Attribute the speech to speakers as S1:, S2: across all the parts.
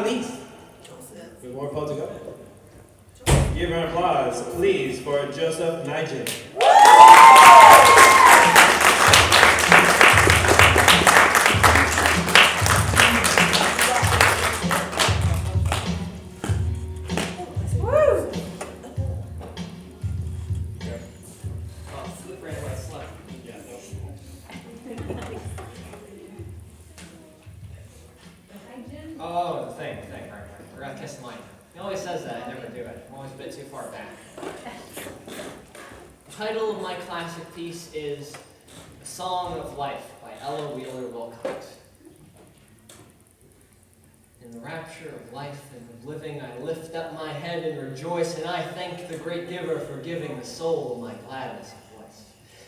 S1: least, with more poll to go. Give a round of applause, please, for Joseph Ney-Jun.
S2: Oh, the thing. Right. Forgot to kiss the mic. He always says that, I never do it. I'm always a bit too far back. The title of my classic piece is A Song of Life by Ella Willa Wilcox. In the rapture of life and of living, I lift up my head and rejoice, and I thank the great giver for giving the soul my gladness of voice.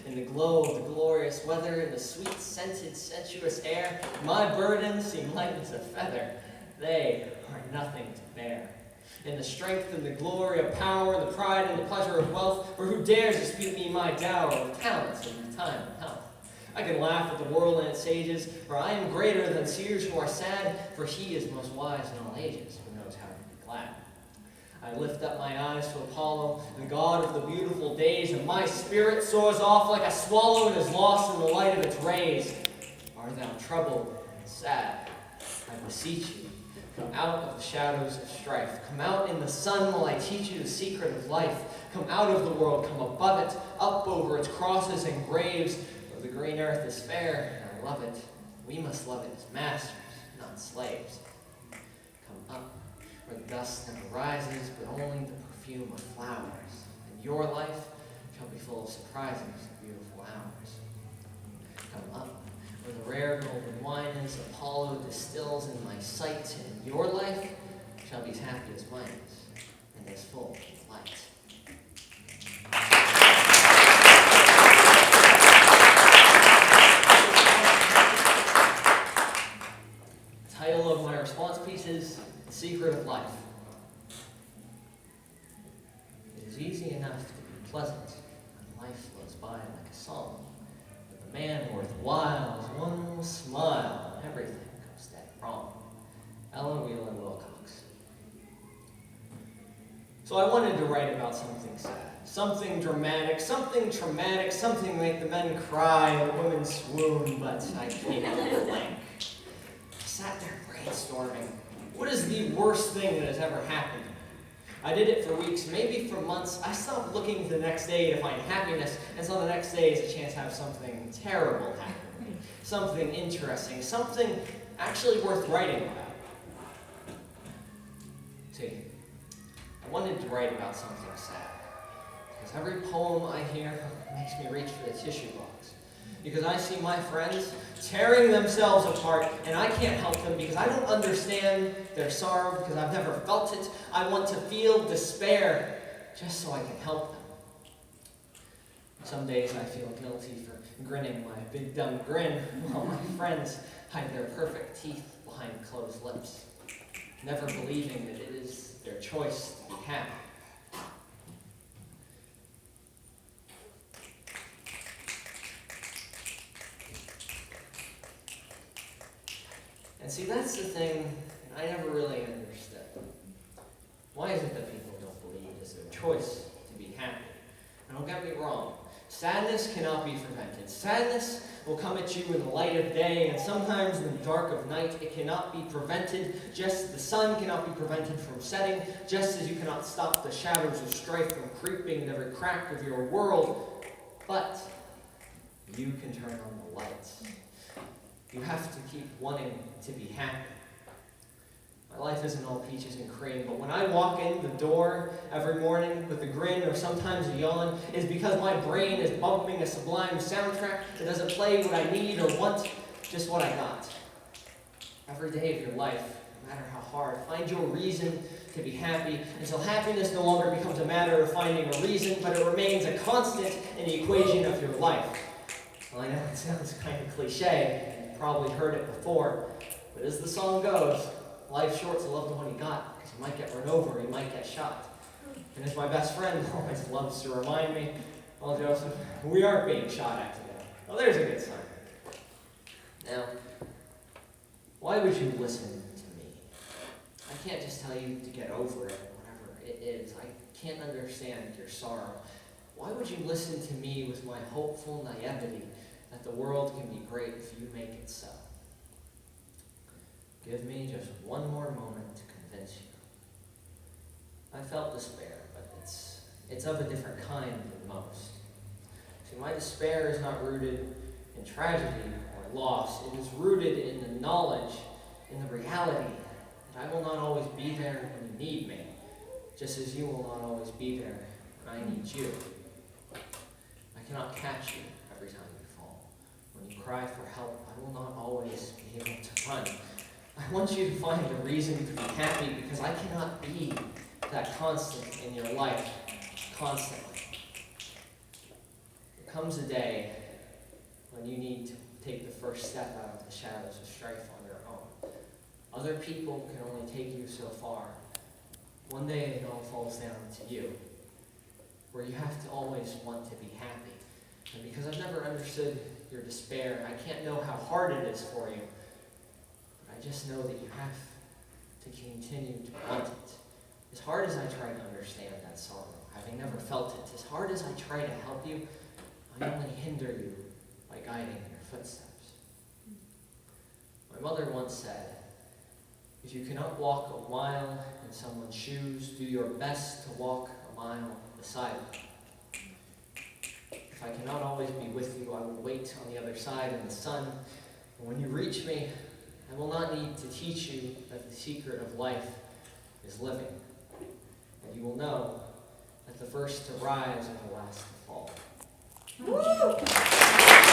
S2: In the glow of the glorious weather, in the sweet-scented, sensuous air, my burdens seem light as a feather. They are nothing to bear. In the strength and the glory of power, and the pride and the pleasure of wealth, for who dares dispute me my dower of talents and time and health? I can laugh at the world and its sages, for I am greater than seers who are sad, for he is most wise in all ages, who knows how to be glad. I lift up my eyes to Apollo, the god of the beautiful days, and my spirit soars off like a swallow and is lost in the light of its rays. Art thou troubled and sad? I beseech you, come out of the shadows of strife. Come out in the sun while I teach you the secret of life. Come out of the world, come above it, up over its crosses and graves. For the green earth is fair, and I love it. We must love it as masters, not slaves. Come up where the dust never rises, but only the perfume of flowers. And your life shall be full of surprises and beautiful hours. Come up where the rare golden wine is, Apollo distills in my sight, and your life shall be as happy as mine is, and as full of light. The title of my response piece is The Secret of Life. It is easy enough to be pleasant when life flows by like a song. But the man worthwhile is one will smile and everything goes dead wrong. Ella Willa Wilcox. So I wanted to write about something sad, something dramatic, something traumatic, something make the men cry and the women swoon, but I came up blank. I sat there brainstorming. What is the worst thing that has ever happened? I did it for weeks, maybe for months. I stopped looking the next day to find happiness, and so the next day is a chance to have something terrible happen. Something interesting, something actually worth writing about. See, I wanted to write about something sad, because every poem I hear makes me reach for the tissue box. Because I see my friends tearing themselves apart, and I can't help them because I don't understand their sorrow, because I've never felt it. I want to feel despair just so I can help them. Some days I feel guilty for grinning my big dumb grin while my friends hide their perfect teeth behind closed lips, never believing that it is their choice to be happy. And see, that's the thing I never really understood. Why is it that people don't believe it's their choice to be happy? Now, don't get me wrong. Sadness cannot be prevented. Sadness will come at you in the light of day, and sometimes in the dark of night. It cannot be prevented, just as the sun cannot be prevented from setting, just as you cannot stop the shadows of strife from creeping in every crack of your world. But you can turn on the lights. You have to keep wanting to be happy. My life isn't all peaches and cream, but when I walk in the door every morning with a grin or sometimes a yawn, it's because my brain is bumping a sublime soundtrack that doesn't play what I need or want, just what I got. Every day of your life, no matter how hard, find your reason to be happy until happiness no longer becomes a matter of finding a reason, but it remains a constant in the equation of your life. Well, I know it sounds kind of cliche, and you've probably heard it before, but as the song goes, life's short, so love the one you got, because you might get run over, or you might get shot. And as my best friend always loves to remind me, well, Joseph, we aren't being shot at today. Well, there's a good sign. Now, why would you listen to me? can't just tell you to get over it, whatever it is. I can't understand your sorrow. Why would you listen to me with my hopeful naivety that the world can be great if you make it so? Give me just one more moment to convince you. I felt despair, but it's of a different kind than most. See, my despair is not rooted in tragedy or loss. It is rooted in the knowledge, in the reality that I will not always be there when you need me, just as you will not always be there when I need you. I cannot catch you every time you fall. When you cry for help, I will not always be able to run. I want you to find a reason to be happy because I cannot be that constant in your life constantly. There comes a day when you need to take the first step out of the shadows of strife on your own. Other people can only take you so far. One day it all falls down to you, where you have to always want to be happy. And because I've never understood your despair, I can't know how hard it is for you. But I just know that you have to continue to want it. As hard as I try to understand that sorrow, having never felt it, as hard as I try to help you, I only hinder you by guiding your footsteps. My mother once said, if you cannot walk a mile in someone's shoes, do your best to walk a mile beside them. If I cannot always be with you, I will wait on the other side in the sun. And when you reach me, I will not need to teach you that the secret of life is living. And you will know that the first to rise are the last to fall.
S3: Woo!